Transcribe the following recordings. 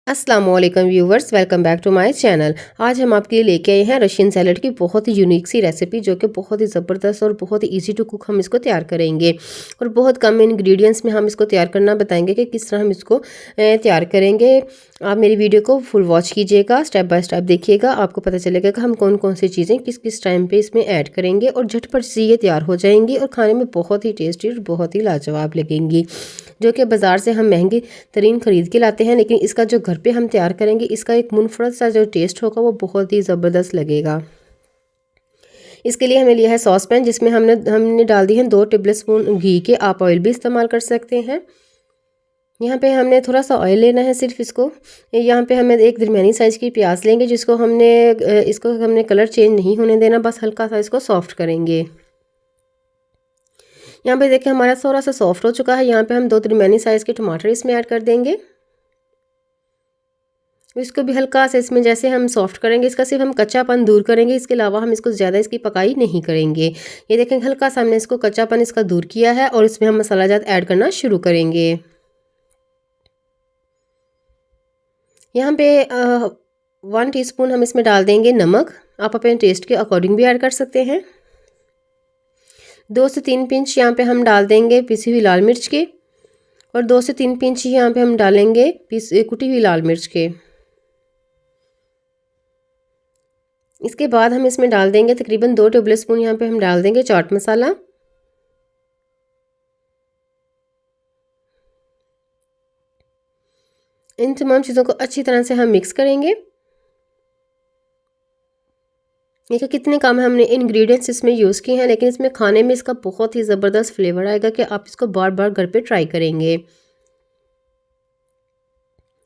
अस्सलामुअलैकुम viewers, welcome back to my channel. आज हम आपके लिए लेके आए हैं रशियन सैलड की बहुत ही यूनिक सी रेसिपी, जो कि बहुत ही ज़बरदस्त और बहुत ही इजी टू कुक हम इसको तैयार करेंगे। और बहुत कम इंग्रेडिएंट्स में हम इसको तैयार करना बताएंगे कि किस तरह हम इसको तैयार करेंगे। आप मेरी वीडियो को फुल वॉच कीजिएगा, स्टेप बाय स्टेप देखिएगा, आपको पता चलेगा कि हम कौन कौन सी चीज़ें किस किस टाइम पर इसमें ऐड करेंगे और झटपट से ये तैयार हो जाएंगी और खाने में बहुत ही टेस्टी और बहुत ही लाजवाब लगेंगी। जो कि बाज़ार से हम महंगी तरीन ख़रीद के लाते हैं, लेकिन इसका जो घर पे हम तैयार करेंगे इसका एक मुनफरद सा जो टेस्ट होगा वो बहुत ही ज़बरदस्त लगेगा। इसके लिए हमें लिया है सॉस पैन, जिसमें हमने डाल दी है 2 टेबल स्पून घी के। आप ऑयल भी इस्तेमाल कर सकते हैं। यहाँ पे हमने थोड़ा सा ऑयल लेना है सिर्फ इसको। यहाँ पे हमें एक दरमियानी साइज़ की प्याज लेंगे, जिसको हमने कलर चेंज नहीं होने देना, बस हल्का सा इसको सॉफ्ट करेंगे। यहाँ पे देखिए हमारा थोड़ा सा सॉफ्ट हो चुका है। यहाँ पे हम 2 दरमियानी साइज़ के टमाटर इसमें ऐड कर देंगे। इसको भी हल्का सा इसमें जैसे हम सॉफ्ट करेंगे, इसका सिर्फ हम कच्चापन दूर करेंगे, इसके अलावा हम इसको ज़्यादा इसकी पकाई नहीं करेंगे। ये देखें हल्का सा हमने इसको कच्चापन इसका दूर किया है और इसमें हम मसाला जात ऐड करना शुरू करेंगे। यहाँ पे 1 टीस्पून हम इसमें डाल देंगे नमक। आप अपने टेस्ट के अकॉर्डिंग भी ऐड कर सकते हैं। 2 से 3 पिंच यहाँ पे हम डाल देंगे पिसी हुई लाल मिर्च के, और 2 से 3 पिंच यहाँ पे हम डालेंगे कुटी हुई लाल मिर्च के। इसके बाद हम इसमें डाल देंगे तकरीबन 2 टेबल स्पून यहाँ पे हम डाल देंगे चाट मसाला। इन तमाम चीज़ों को अच्छी तरह से हम मिक्स करेंगे। देखिए कितने कम हमने इंग्रेडिएंट्स इसमें यूज़ किए हैं, लेकिन इसमें खाने में इसका बहुत ही ज़बरदस्त फ्लेवर आएगा कि आप इसको बार बार घर पे ट्राई करेंगे।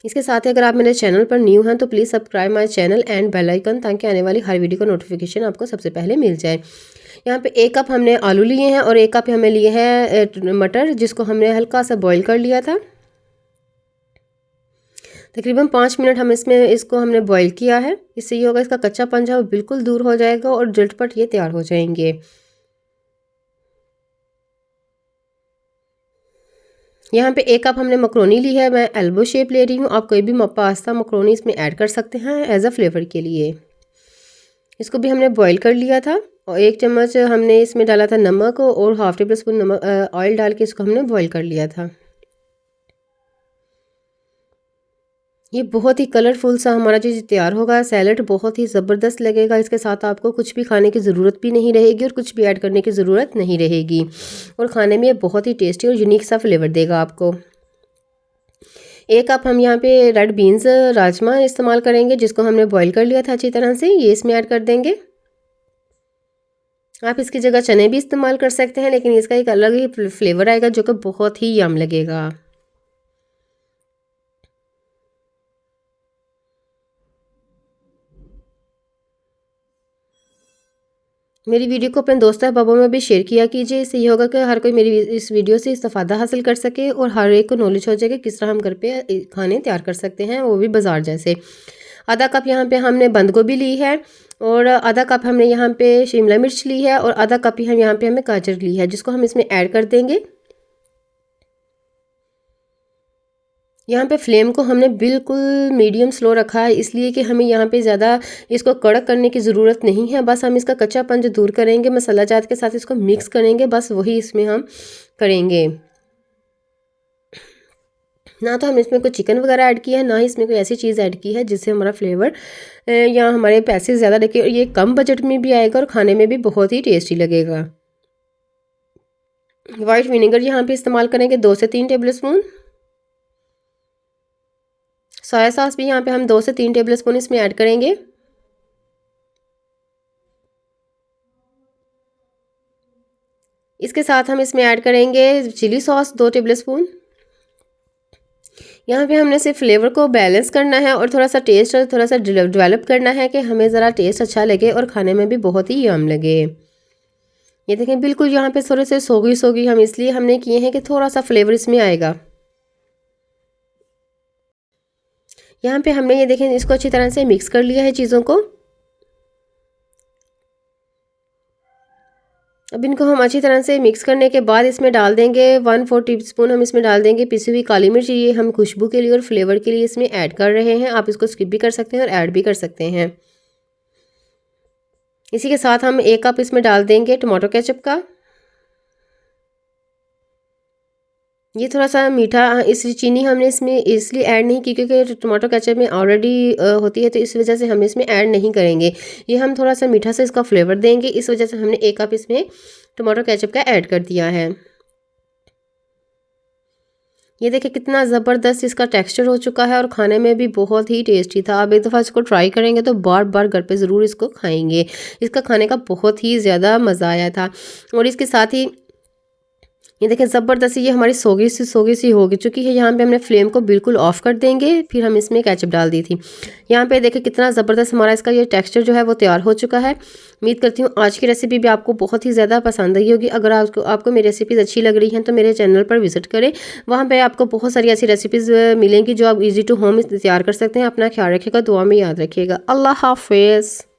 इसके साथ ही अगर आप मेरे चैनल पर न्यू हैं तो please subscribe my channel and bell icon, ताकि आने वाली हर वीडियो का नोटिफिकेशन आपको सबसे पहले मिल जाए। यहाँ पे 1 कप हमने आलू लिए हैं और 1 कप हमें लिए हैं मटर, जिसको हमने हल्का सा बॉईल कर लिया था। तकरीबन 5 मिनट इसको हमने बॉईल किया है। इससे ये होगा इसका कच्चापन जो है वो बिल्कुल दूर हो जाएगा और झटपट ये तैयार हो जाएंगे। यहाँ पे 1 कप हमने मकरोनी ली है, मैं एल्बो शेप ले रही हूँ। आप कोई भी पास्ता मकरोनी इसमें ऐड कर सकते हैं एज अ फ्लेवर के लिए। इसको भी हमने बॉईल कर लिया था और 1 चम्मच हमने इसमें डाला था नमक और हाफ टेबल स्पून ऑयल डाल के इसको हमने बॉईल कर लिया था। ये बहुत ही कलरफुल सा हमारा जो तैयार होगा सैलड, बहुत ही ज़बरदस्त लगेगा। इसके साथ आपको कुछ भी खाने की ज़रूरत भी नहीं रहेगी और कुछ भी ऐड करने की ज़रूरत नहीं रहेगी, और खाने में ये बहुत ही टेस्टी और यूनिक सा फ्लेवर देगा आपको। 1 कप हम यहाँ पे रेड बीन्स राजमा इस्तेमाल करेंगे, जिसको हमने बॉईल कर लिया था अच्छी तरह से। ये इसमें ऐड कर देंगे। आप इसकी जगह चने भी इस्तेमाल कर सकते हैं, लेकिन इसका एक अलग ही फ्लेवर आएगा जो कि बहुत ही यम लगेगा। मेरी वीडियो को अपने दोस्तों अहबाबों में भी शेयर किया कीजिए। इससे ये होगा कि हर कोई मेरी इस वीडियो से इस्तेफादा हासिल कर सके और हर एक को नॉलेज हो जाए कि किस तरह हम घर पे खाने तैयार कर सकते हैं, वो भी बाज़ार जैसे। आधा कप यहाँ पे हमने बंद गोभी ली है, और आधा कप हमने यहाँ पे शिमला मिर्च ली है, और आधा कप ही हम यहाँ पे हमें गाजर ली है, जिसको हम इसमें ऐड कर देंगे। यहाँ पे फ्लेम को हमने बिल्कुल मीडियम स्लो रखा है, इसलिए कि हमें यहाँ पे ज़्यादा इसको कड़क करने की ज़रूरत नहीं है। बस हम इसका कच्चापन जो दूर करेंगे, मसाला जात के साथ इसको मिक्स करेंगे, बस वही इसमें हम करेंगे। ना तो हम इसमें कोई चिकन वगैरह ऐड किया है, ना ही इसमें कोई ऐसी चीज़ ऐड की है जिससे हमारा फ्लेवर या हमारे पैसे ज़्यादा लगे, और ये कम बजट में भी आएगा और खाने में भी बहुत ही टेस्टी लगेगा। वाइट विनेगर यहाँ पे इस्तेमाल करेंगे 2 से 3 टेबल स्पून। सोया सॉस भी यहाँ पे हम 2 से 3 टेबल स्पून इसमें ऐड करेंगे। इसके साथ हम इसमें ऐड करेंगे चिली सॉस 2 टेबल स्पून। यहाँ पे हमने सिर्फ फ्लेवर को बैलेंस करना है और थोड़ा सा टेस्ट और थोड़ा सा डेवलप करना है कि हमें ज़रा टेस्ट अच्छा लगे और खाने में भी बहुत ही यम लगे। ये देखें बिल्कुल यहाँ पे थोड़े से सोगी सोगी हम इसलिए हमने किए हैं कि थोड़ा सा फ्लेवर इसमें आएगा। यहाँ पे हमने ये देखें इसको अच्छी तरह से मिक्स कर लिया है चीज़ों को। अब इनको हम अच्छी तरह से मिक्स करने के बाद इसमें डाल देंगे 1/4 टीस्पून हम इसमें डाल देंगे पिसी हुई काली मिर्च। ये हम खुशबू के लिए और फ्लेवर के लिए इसमें ऐड कर रहे हैं। आप इसको स्किप भी कर सकते हैं और ऐड भी कर सकते हैं। इसी के साथ हम 1 कप इसमें डाल देंगे टमाटो केचप का। ये थोड़ा सा मीठा, इस चीनी हमने इसमें इसलिए ऐड नहीं की क्योंकि टमाटो केचप में ऑलरेडी होती है, तो इस वजह से हम इसमें ऐड नहीं करेंगे। ये हम थोड़ा सा मीठा से इसका फ्लेवर देंगे, इस वजह से हमने 1 कप इसमें टमाटो केचप का ऐड कर दिया है। ये देखिए कितना ज़बरदस्त इसका टेक्सचर हो चुका है और खाने में भी बहुत ही टेस्टी था। आप एक दफ़ा इसको ट्राई करेंगे तो बार बार घर पे ज़रूर इसको खाएंगे। इसका खाने का बहुत ही ज़्यादा मज़ा आया था। और इसके साथ ही ये देखिए ज़बरदस्त ये हमारी सोगी सी हो चुकी है। यहाँ पे हमने फ्लेम को बिल्कुल ऑफ कर देंगे, फिर हम इसमें केचप डाल दी थी। यहाँ पे देखिए कितना ज़बरदस्त हमारा इसका ये टेक्सचर जो है वो तैयार हो चुका है। उम्मीद करती हूँ आज की रेसिपी भी आपको बहुत ही ज़्यादा पसंद आई होगी। अगर आपको मेरी रेसिपीज़ अच्छी लग रही हैं तो मेरे चैनल पर विजिट करें। वहाँ पर आपको बहुत सारी ऐसी रेसिपीज़ मिलेंगी जो आप ईजी टू होम तैयार कर सकते हैं। अपना ख्याल रखिएगा, दुआ में याद रखिएगा। अल्लाह हाफिज़।